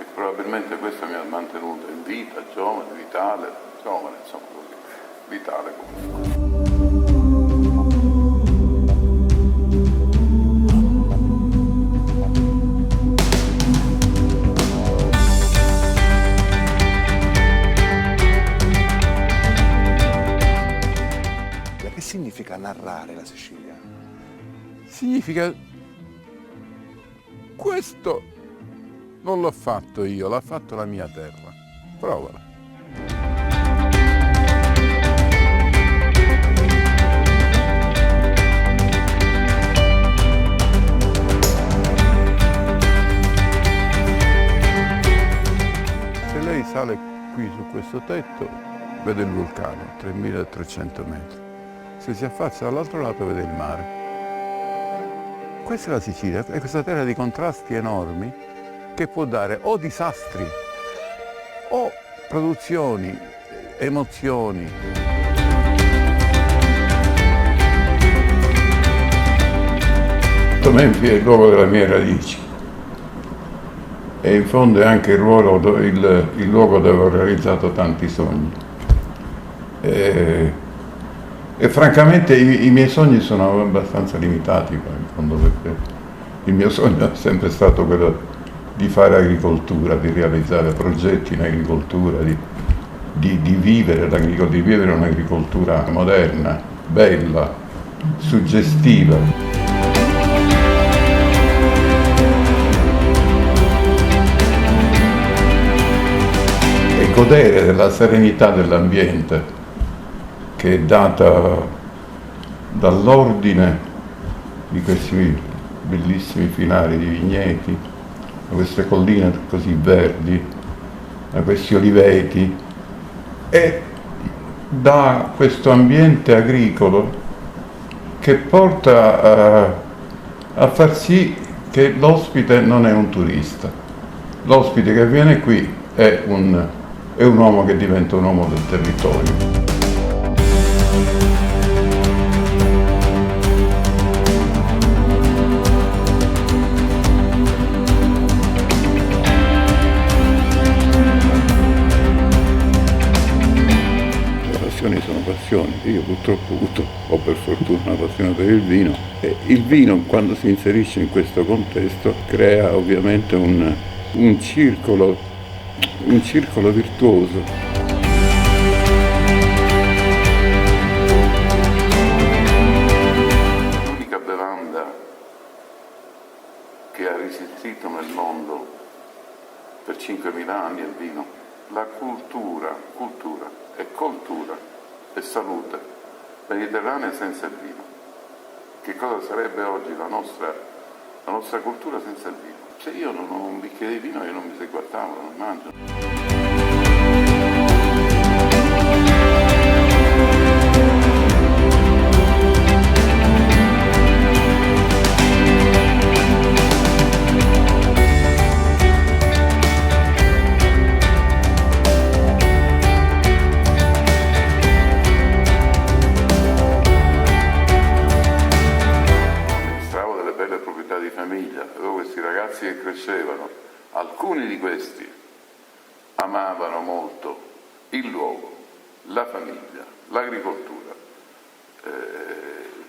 E probabilmente questo mi ha mantenuto in vita, giovane, insomma così, vitale comunque. Che significa narrare la Sicilia? Significa questo non l'ho fatto io, l'ha fatto la mia terra. Provala. Se lei sale qui su questo tetto, vede il vulcano, 3300 metri. Se si affaccia dall'altro lato vede il mare. Questa è la Sicilia, è questa terra di contrasti enormi che può dare o disastri o produzioni, emozioni. Menfi è il luogo delle mie radici e in fondo è anche il luogo dove ho realizzato tanti sogni. E francamente i miei sogni sono abbastanza limitati, in fondo, perché il mio sogno è sempre stato quello di fare agricoltura, di realizzare progetti in agricoltura, di vivere l'agricoltura, di vivere un'agricoltura moderna, bella, suggestiva. E godere della serenità dell'ambiente che è data dall'ordine di questi bellissimi finali di vigneti, da queste colline così verdi, da questi oliveti, e da questo ambiente agricolo che porta a far sì che l'ospite non è un turista. L'ospite che viene qui è un uomo che diventa un uomo del territorio. Sono passioni. Io purtroppo ho per fortuna una passione per il vino e il vino, quando si inserisce in questo contesto, crea ovviamente un circolo virtuoso. L'unica bevanda che ha resistito nel mondo per 5.000 anni è il vino. La cultura e coltura e salute mediterranea senza il vino. Che cosa sarebbe oggi la nostra cultura senza il vino? Se io non ho un bicchiere di vino, io non mi seguo a tavola, non mangio. Che crescevano, alcuni di questi amavano molto il luogo, la famiglia, l'agricoltura,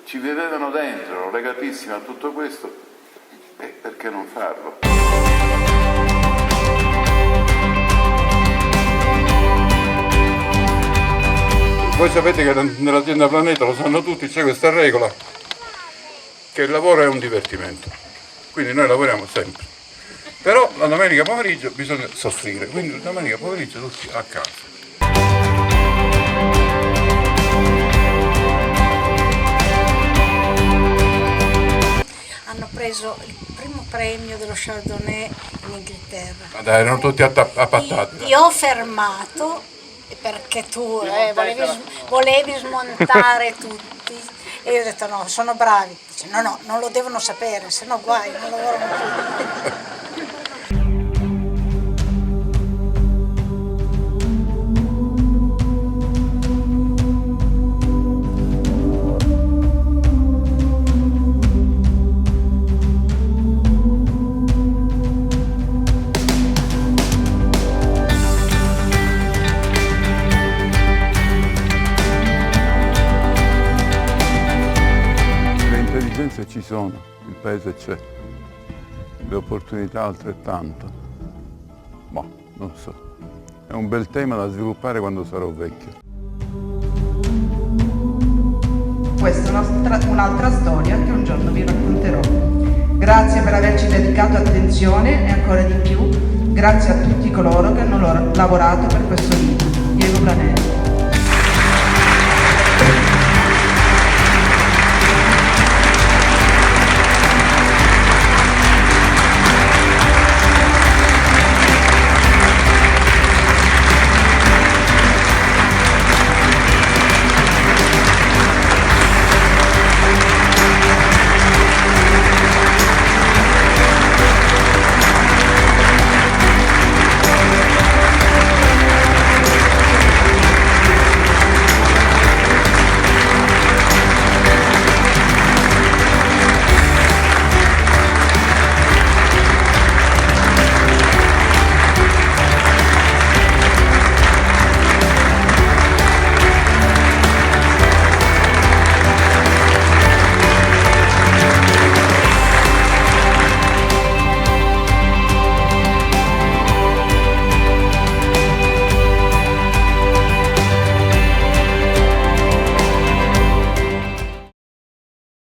ci vivevano dentro, erano legatissimi a tutto questo, e perché non farlo? Voi sapete che nell'azienda Planeta, lo sanno tutti, c'è questa regola che il lavoro è un divertimento. Quindi noi lavoriamo sempre, però la domenica pomeriggio bisogna soffrire, quindi la domenica pomeriggio tutti a casa. Hanno preso il primo premio dello Chardonnay in Inghilterra. Ma dai, erano tutti appattati. Ti ho fermato perché tu volevi smontare tutti. E io ho detto no, sono bravi. Dice no, non lo devono sapere, se no guai, non lavorano più. esigenze ci sono, il paese c'è, le opportunità altrettanto. Boh, non so. È un bel tema da sviluppare quando sarò vecchio. Questa è un'altra storia che un giorno vi racconterò. Grazie per averci dedicato attenzione e ancora di più, grazie a tutti coloro che hanno lavorato per questo video. Diego Branelli.